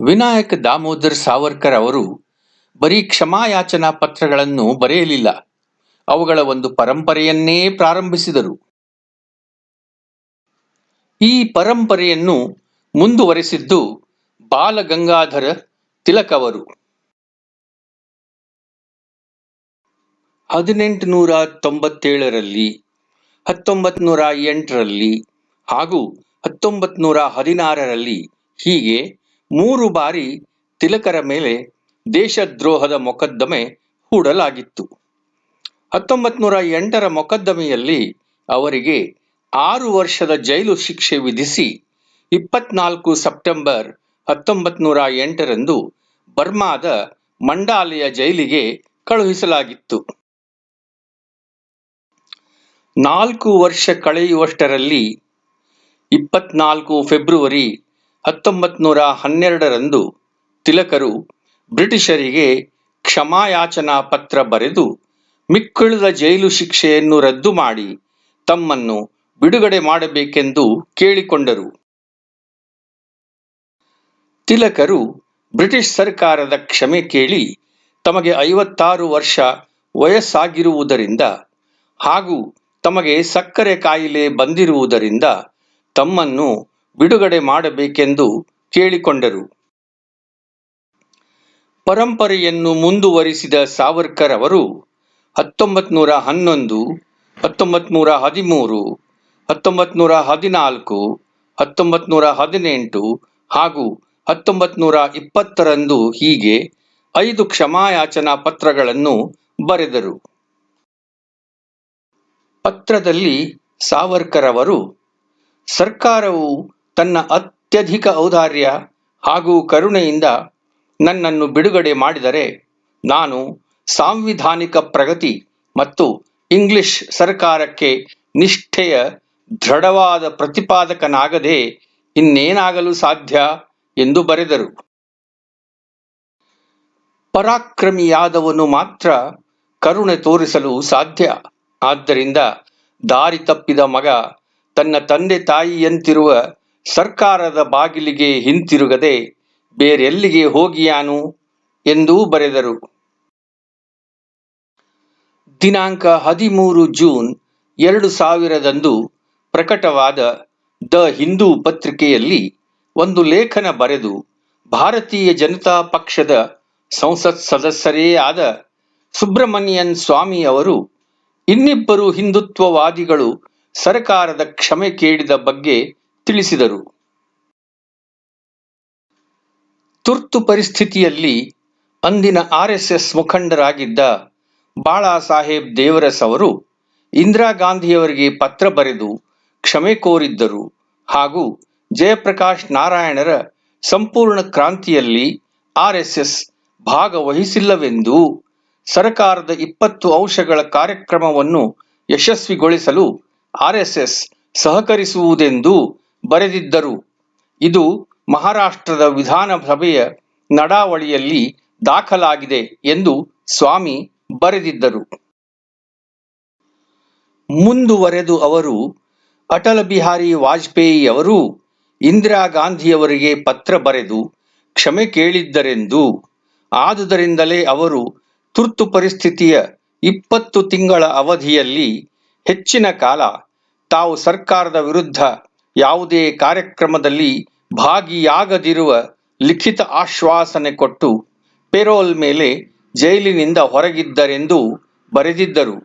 ವಿನಾಯಕ್ ದಾಮೋದರ್ ಸಾವರ್ಕರ್ ಅವರು ಬರೀ ಕ್ಷಮಾಯಾಚನಾ ಪತ್ರಗಳನ್ನು ಬರೆಯಲಿಲ್ಲ, ಅವುಗಳ ಒಂದು ಪರಂಪರೆಯನ್ನೇ ಪ್ರಾರಂಭಿಸಿದರು. ಈ ಪರಂಪರೆಯನ್ನು ಮುಂದುವರೆಸಿದ್ದು ಬಾಲಗಂಗಾಧರ ತಿಲಕ್ ಅವರು. 1897ರಲ್ಲಿ, 1908ರಲ್ಲಿ ಹಾಗೂ 1916ರಲ್ಲಿ ಹೀಗೆ 3 ಬಾರಿ ತಿಲಕರ ಮೇಲೆ ದೇಶದ್ರೋಹದ ಮೊಕದ್ದಮೆ ಹೂಡಲಾಗಿತ್ತು. 1908ರ ಮೊಕದ್ದಮೆಯಲ್ಲಿ ಅವರಿಗೆ 6 ವರ್ಷದ ಜೈಲು ಶಿಕ್ಷೆ ವಿಧಿಸಿ 24 ಸೆಪ್ಟೆಂಬರ್ 1908ರಂದು ಬರ್ಮಾದ ಮಂಡಾಲೆಯ ಜೈಲಿಗೆ ಕಳುಹಿಸಲಾಗಿತ್ತು. 4 ವರ್ಷ ಕಳೆಯುವಷ್ಟರಲ್ಲಿ 24 ಫೆಬ್ರವರಿ 1912ರಂದು ತಿಲಕರು ಬ್ರಿಟಿಷರಿಗೆ ಕ್ಷಮಾಯಾಚನಾ ಪತ್ರ ಬರೆದು ಮಿಕ್ಕುಳಿದ ಜೈಲು ಶಿಕ್ಷೆಯನ್ನು ರದ್ದು ಮಾಡಿ ತಮ್ಮನ್ನು ಬಿಡುಗಡೆ ಮಾಡಬೇಕೆಂದು ಕೇಳಿಕೊಂಡರು. ತಿಲಕರು ಬ್ರಿಟಿಷ್ ಸರ್ಕಾರದ ಕ್ಷಮೆ ಕೇಳಿ ತಮಗೆ 56 ವರ್ಷ ವಯಸ್ಸಾಗಿರುವುದರಿಂದ ಹಾಗೂ ತಮಗೆ ಸಕ್ಕರೆ ಕಾಯಿಲೆ ಬಂದಿರುವುದರಿಂದ ತಮ್ಮನ್ನು ಬಿಡುಗಡೆ ಮಾಡಬೇಕೆಂದು ಕೇಳಿಕೊಂಡರು. ಪರಂಪರೆಯನ್ನು ಮುಂದುವರಿಸಿದ ಸಾವರ್ಕರ್ ಅವರು 1911, 1913, 1914, 1918 ಹಾಗೂ 1920ರಂದು ಹೀಗೆ 5 ಕ್ಷಮಾಯಾಚನಾ ಪತ್ರಗಳನ್ನು ಬರೆದರು. ಪತ್ರದಲ್ಲಿ ಸಾವರ್ಕರ್ ಅವರು, ಸರ್ಕಾರವು ತನ್ನ ಅತ್ಯಧಿಕ ಔದಾರ್ಯ ಹಾಗೂ ಕರುಣೆಯಿಂದ ನನ್ನನ್ನು ಬಿಡುಗಡೆ ಮಾಡಿದರೆ ನಾನು ಸಾಂವಿಧಾನಿಕ ಪ್ರಗತಿ ಮತ್ತು ಇಂಗ್ಲಿಷ್ ಸರ್ಕಾರಕ್ಕೆ ನಿಷ್ಠೆಯ ದೃಢವಾದ ಪ್ರತಿಪಾದಕನಾಗದೆ ಇನ್ನೇನಾಗಲು ಸಾಧ್ಯ ಎಂದು ಬರೆದರು. ಪರಾಕ್ರಮಿಯಾದವನು ಮಾತ್ರ ಕರುಣೆ ತೋರಿಸಲು ಸಾಧ್ಯ. ಆದ್ದರಿಂದ ದಾರಿ ತಪ್ಪಿದ ಮಗ ತನ್ನ ತಂದೆ ತಾಯಿಯಂತಿರುವ ಸರ್ಕಾರದ ಬಾಗಿಲಿಗೆ ಹಿಂತಿರುಗದೆ ಬೇರೆಲ್ಲಿಗೆ ಹೋಗಿಯಾನು ಎಂದೂ ಬರೆದರು. ದಿನಾಂಕ 13 ಜೂನ್ 2000ರಂದು ಪ್ರಕಟವಾದ ದ ಹಿಂದೂ ಪತ್ರಿಕೆಯಲ್ಲಿ ಒಂದು ಲೇಖನ ಬರೆದು ಭಾರತೀಯ ಜನತಾ ಪಕ್ಷದ ಸಂಸತ್ ಸದಸ್ಯರೇ ಆದ ಸುಬ್ರಮಣಿಯನ್ ಸ್ವಾಮಿ ಅವರು ಇನ್ನಿಬ್ಬರು ಹಿಂದುತ್ವವಾದಿಗಳು ಸರ್ಕಾರದ ಕ್ಷಮೆ ಕೇಳಿದ ಬಗ್ಗೆ ತಿಳಿಸಿದರು. ತುರ್ತು ಪರಿಸ್ಥಿತಿಯಲ್ಲಿ ಅಂದಿನ RSS ಮುಖಂಡರಾಗಿದ್ದ ಬಾಳಾಸಾಹೇಬ್ ದೇವರಸ್ ಅವರು ಇಂದಿರಾ ಗಾಂಧಿಯವರಿಗೆ ಪತ್ರ ಬರೆದು ಕ್ಷಮೆ ಕೋರಿದ್ದರು ಹಾಗೂ ಜಯಪ್ರಕಾಶ್ ನಾರಾಯಣರ ಸಂಪೂರ್ಣ ಕ್ರಾಂತಿಯಲ್ಲಿ RSS ಭಾಗವಹಿಸಿಲ್ಲವೆಂದೂ ಸರ್ಕಾರದ 20 ಅಂಶಗಳ ಕಾರ್ಯಕ್ರಮವನ್ನು ಯಶಸ್ವಿಗೊಳಿಸಲು RSS ಸಹಕರಿಸುವುದೆಂದೂ ಬರೆದಿದ್ದರು. ಇದು ಮಹಾರಾಷ್ಟ್ರದ ವಿಧಾನಸಭೆಯ ನಡಾವಳಿಯಲ್ಲಿ ದಾಖಲಾಗಿದೆ ಎಂದು ಸ್ವಾಮಿ ಬರೆದಿದ್ದರು. ಮುಂದುವರೆದು ಅವರು ಅಟಲ್ ಬಿಹಾರಿ ವಾಜಪೇಯಿ ಅವರೂ ಇಂದಿರಾ ಗಾಂಧಿಯವರಿಗೆ ಪತ್ರ ಬರೆದು ಕ್ಷಮೆ ಕೇಳಿದ್ದರೆಂದೂ ಆದುದರಿಂದಲೇ ಅವರು ತುರ್ತು ಪರಿಸ್ಥಿತಿಯ 20 ತಿಂಗಳ ಅವಧಿಯಲ್ಲಿ ಹೆಚ್ಚಿನ ಕಾಲ ತಾವು ಸರ್ಕಾರದ ವಿರುದ್ಧ ಯಾವುದೇ ಕಾರ್ಯಕ್ರಮದಲ್ಲಿ ಭಾಗಿಯಾಗದಿರುವ ಲಿಖಿತ ಆಶ್ವಾಸನೆ ಕೊಟ್ಟು ಪೆರೋಲ್ ಮೇಲೆ ಜೈಲಿನಿಂದ ಹೊರಗಿದ್ದರೆಂದು ಬರೆದಿದ್ದರು.